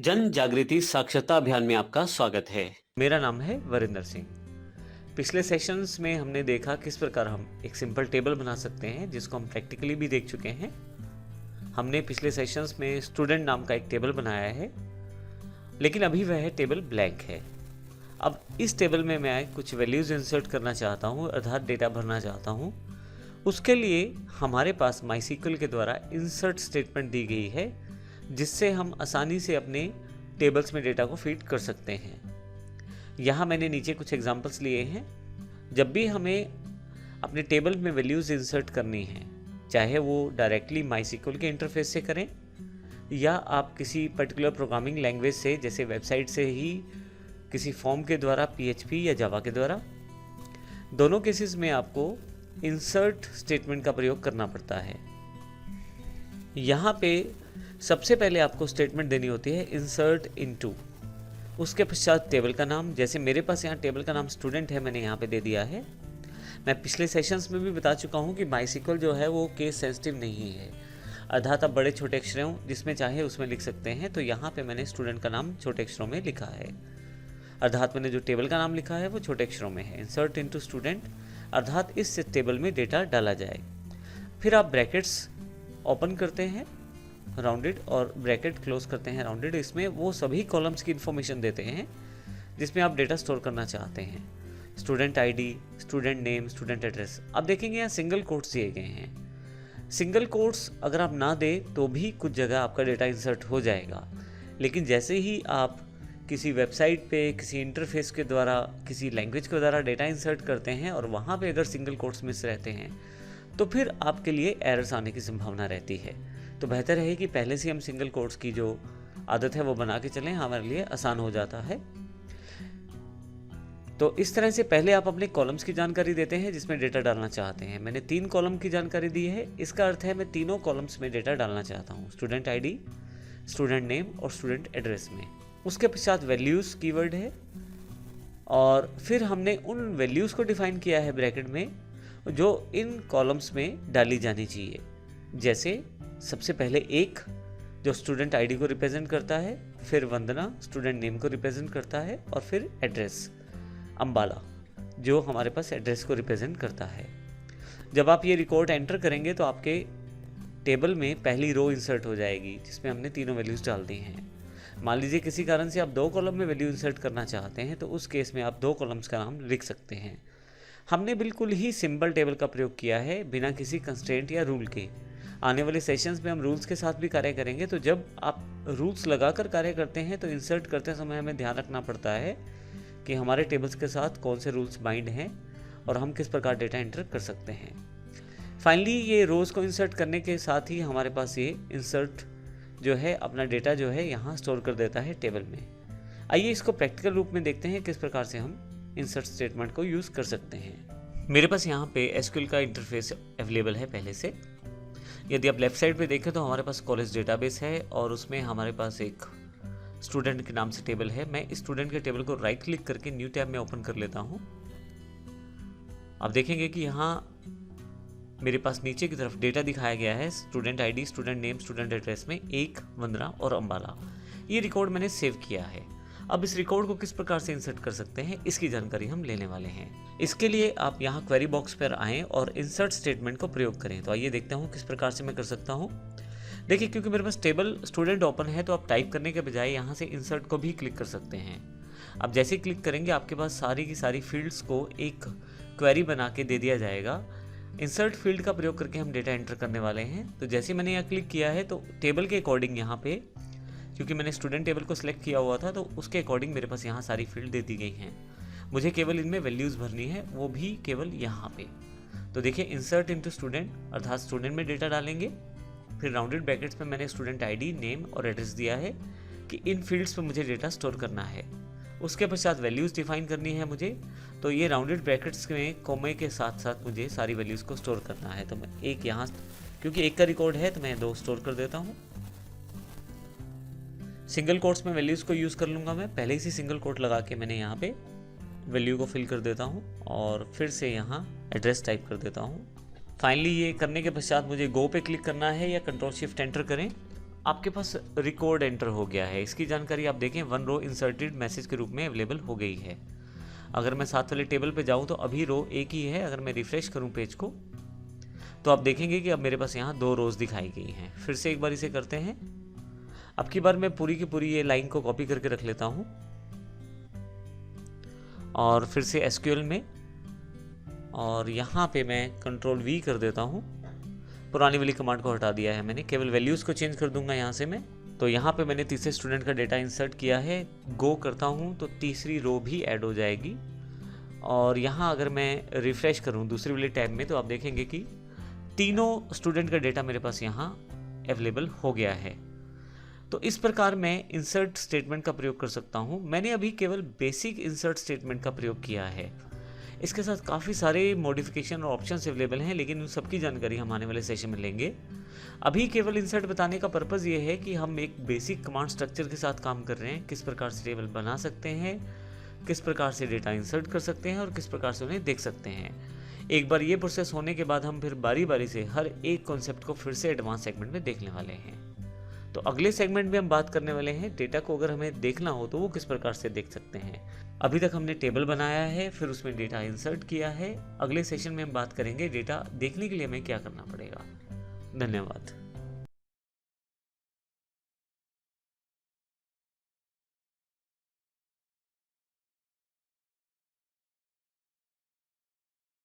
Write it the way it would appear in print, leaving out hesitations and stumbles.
जन जागृति साक्षरता अभियान में आपका स्वागत है। मेरा नाम है वरिंदर सिंह। पिछले सेशंस में हमने देखा किस प्रकार हम एक सिंपल टेबल बना सकते हैं, जिसको हम प्रैक्टिकली भी देख चुके हैं। हमने पिछले सेशंस में स्टूडेंट नाम का एक टेबल बनाया है, लेकिन अभी वह टेबल ब्लैंक है। अब इस टेबल में मैं कुछ वैल्यूज़ इंसर्ट करना चाहता हूँ, आधार डेटा भरना चाहता हूँ। उसके लिए हमारे पास माईसीक्वल के द्वारा इंसर्ट स्टेटमेंट दी गई है, जिससे हम आसानी से अपने टेबल्स में डेटा को फीड कर सकते हैं। यहाँ मैंने नीचे कुछ एग्जांपल्स लिए हैं। जब भी हमें अपने टेबल में वैल्यूज़ इंसर्ट करनी है, चाहे वो डायरेक्टली माईसीक्वल के इंटरफेस से करें या आप किसी पर्टिकुलर प्रोग्रामिंग लैंग्वेज से, जैसे वेबसाइट से ही किसी फॉर्म के द्वारा, PHP या जावा के द्वारा, दोनों केसेस में आपको इंसर्ट स्टेटमेंट का प्रयोग करना पड़ता है। यहाँ पे सबसे पहले आपको स्टेटमेंट देनी होती है इंसर्ट इनटू, उसके पश्चात टेबल का नाम। जैसे मेरे पास यहाँ टेबल का नाम स्टूडेंट है, मैंने यहाँ पे दे दिया है। मैं पिछले सेशंस में भी बता चुका हूँ कि माईसीक्वल जो है वो केस सेंसिटिव नहीं है, अर्थात आप बड़े छोटे अक्षरों जिसमें चाहे उसमें लिख सकते हैं। तो यहाँ पे मैंने स्टूडेंट का नाम छोटे अक्षरों में लिखा है, अर्थात मैंने जो टेबल का नाम लिखा है वो छोटे अक्षरों में है। इंसर्ट इनटू स्टूडेंट, अर्थात इस टेबल में डेटा डाला जाए। फिर आप ब्रैकेट्स ओपन करते हैं राउंडेड और ब्रैकेट क्लोज करते हैं राउंडेड। इसमें वो सभी कॉलम्स की इन्फॉर्मेशन देते हैं जिसमें आप डेटा स्टोर करना चाहते हैं। Student ID, student name, student address. अब देखेंगे यहाँ सिंगल कोट्स दिए गए हैं। सिंगल कोट्स अगर आप ना दें तो भी कुछ जगह आपका डेटा इंसर्ट हो जाएगा, लेकिन जैसे ही आप किसी वेबसाइट पे, किसी इंटरफेस के द्वारा, किसी लैंग्वेज के द्वारा डेटा इंसर्ट करते हैं और वहाँ पे अगर सिंगल कोट्स मिस रहते हैं तो फिर आपके लिए एरर्स आने की संभावना रहती है। तो बेहतर है कि पहले से हम सिंगल कोट्स की जो आदत है वो बना के चलें, हमारे लिए आसान हो जाता है। तो इस तरह से पहले आप अपने कॉलम्स की जानकारी देते हैं जिसमें डेटा डालना चाहते हैं। मैंने 3 कॉलम की जानकारी दी है, इसका अर्थ है मैं तीनों कॉलम्स में डेटा डालना चाहता हूँ, स्टूडेंट आईडी, स्टूडेंट नेम और स्टूडेंट एड्रेस में। उसके पश्चात वैल्यूज़ कीवर्ड है और फिर हमने उन वैल्यूज़ को डिफाइन किया है ब्रैकेट में जो इन कॉलम्स में डाली जानी चाहिए। जैसे सबसे पहले 1 जो स्टूडेंट आईडी को रिप्रेजेंट करता है, फिर वंदना स्टूडेंट नेम को रिप्रेजेंट करता है और फिर एड्रेस अंबाला जो हमारे पास एड्रेस को रिप्रेजेंट करता है। जब आप ये रिकॉर्ड एंटर करेंगे तो आपके टेबल में पहली रो इंसर्ट हो जाएगी जिसमें हमने तीनों वैल्यूज़ डाल दी हैं। मान लीजिए किसी कारण से आप 2 कॉलम में वैल्यू इंसर्ट करना चाहते हैं तो उस केस में आप 2 कॉलम्स का नाम लिख सकते हैं। हमने बिल्कुल ही सिंपल टेबल का प्रयोग किया है, बिना किसी कंस्ट्रेंट या रूल के। आने वाले सेशंस में हम रूल्स के साथ भी कार्य करेंगे। तो जब आप रूल्स लगाकर कार्य करते हैं तो इंसर्ट करते समय हमें ध्यान रखना पड़ता है कि हमारे टेबल्स के साथ कौन से रूल्स बाइंड हैं और हम किस प्रकार डेटा एंटर कर सकते हैं। फाइनली ये रोज़ को इंसर्ट करने के साथ ही हमारे पास ये इंसर्ट जो है अपना डेटा जो है यहाँ स्टोर कर देता है टेबल में। आइए इसको प्रैक्टिकल रूप में देखते हैं किस प्रकार से हम इंसर्ट स्टेटमेंट को यूज़ कर सकते हैं। मेरे पास यहाँ पे एसक्यूएल का इंटरफेस अवेलेबल है पहले से। यदि आप लेफ्ट साइड पे देखें तो हमारे पास कॉलेज डेटाबेस है और उसमें हमारे पास एक स्टूडेंट के नाम से टेबल है। मैं इस स्टूडेंट के टेबल को राइट क्लिक करके न्यू टैब में ओपन कर लेता हूँ। आप देखेंगे कि यहाँ मेरे पास नीचे की तरफ डेटा दिखाया गया है, student ID, student name, student address में 1, वंदना और अंबाला। ये रिकॉर्ड मैंने सेव किया है। अब इस रिकॉर्ड को किस प्रकार से इंसर्ट कर सकते हैं इसकी जानकारी हम लेने वाले हैं। इसके लिए आप यहाँ क्वेरी बॉक्स पर आएँ और इंसर्ट स्टेटमेंट को प्रयोग करें। तो आइए देखते हूँ किस प्रकार से मैं कर सकता हूँ। देखिए, क्योंकि मेरे पास टेबल स्टूडेंट ओपन है तो आप टाइप करने के बजाय यहाँ से इंसर्ट को भी क्लिक कर सकते हैं। अब जैसे ही क्लिक करेंगे आपके पास सारी की सारी फील्ड्स को एक क्वेरी बना के दे दिया जाएगा। इंसर्ट फील्ड का प्रयोग करके हम डेटा एंटर करने वाले हैं। तो जैसे मैंने यहाँ क्लिक किया है तो टेबल के अकॉर्डिंग यहाँ पे, क्योंकि मैंने स्टूडेंट टेबल को सिलेक्ट किया हुआ था, तो उसके अकॉर्डिंग मेरे पास यहाँ सारी फील्ड दे दी गई हैं। मुझे केवल इनमें वैल्यूज़ भरनी है, वो भी केवल यहाँ पे। तो देखिए, इंसर्ट इनटू स्टूडेंट, अर्थात स्टूडेंट में डेटा डालेंगे। फिर राउंडेड ब्रैकेट्स में मैंने स्टूडेंट आईडी, नेम और एड्रेस दिया है कि इन फील्ड्स पे मुझे डेटा स्टोर करना है। उसके पश्चात वैल्यूज़ डिफाइन करनी है मुझे। तो ये राउंडेड ब्रैकेट्स में कोमे के साथ साथ मुझे सारी वैल्यूज़ को स्टोर करना है। तो मैं एक यहाँ, क्योंकि 1 का रिकॉर्ड है तो मैं 2 स्टोर कर देता हूँ। सिंगल कोट्स में वैल्यूज़ को यूज़ कर लूँगा मैं। पहले ही सिंगल कोट लगा के मैंने यहाँ पे वैल्यू को फिल कर देता हूँ और फिर से यहाँ एड्रेस टाइप कर देता हूँ। फाइनली ये करने के पश्चात मुझे गो पे क्लिक करना है या कंट्रोल शिफ्ट एंटर करें। आपके पास रिकॉर्ड एंटर हो गया है। इसकी जानकारी आप देखें 1 रो इंसर्टेड मैसेज के रूप में अवेलेबल हो गई है। अगर मैं साथ वाले टेबल पे जाऊं तो अभी रो एक ही है। अगर मैं रिफ्रेश करूं पेज को तो आप देखेंगे कि अब मेरे पास यहाँ 2 रोज दिखाई गई हैं। फिर से एक बार इसे करते हैं। अब की बार मैं पूरी की पूरी ये लाइन को कॉपी करके रख लेता हूँ और फिर से एसक्यूएल में, और यहाँ पे मैं कंट्रोल V कर देता हूँ। पुरानी वाली कमांड को हटा दिया है मैंने, केवल वैल्यूज़ को चेंज कर दूंगा यहाँ से मैं। तो यहाँ पे मैंने तीसरे स्टूडेंट का डेटा इंसर्ट किया है। गो करता हूँ तो तीसरी रो भी ऐड हो जाएगी। और यहाँ अगर मैं रिफ्रेश करूँ दूसरी वाली टैब में तो आप देखेंगे कि तीनों स्टूडेंट का डेटा मेरे पास यहाँ अवेलेबल हो गया है। तो इस प्रकार मैं इंसर्ट स्टेटमेंट का प्रयोग कर सकता हूँ। मैंने अभी केवल बेसिक इंसर्ट स्टेटमेंट का प्रयोग किया है। इसके साथ काफ़ी सारे मॉडिफिकेशन और ऑप्शंस अवेलेबल हैं, लेकिन उन सबकी जानकारी हम आने वाले सेशन में लेंगे। अभी केवल इंसर्ट बताने का पर्पज़ ये है कि हम एक बेसिक कमांड स्ट्रक्चर के साथ काम कर रहे हैं। किस प्रकार से टेबल बना सकते हैं, किस प्रकार से डेटा इंसर्ट कर सकते हैं और किस प्रकार से उन्हें देख सकते हैं। एक बार ये प्रोसेस होने के बाद हम फिर बारी बारी से हर एक कॉन्सेप्ट को फिर से एडवांस सेगमेंट में देखने वाले हैं। तो अगले सेगमेंट में हम बात करने वाले हैं डेटा को अगर हमें देखना हो तो वो किस प्रकार से देख सकते हैं। अभी तक हमने टेबल बनाया है, फिर उसमें डेटा इंसर्ट किया है। अगले सेशन में हम बात करेंगे डेटा देखने के लिए हमें क्या करना पड़ेगा। धन्यवाद।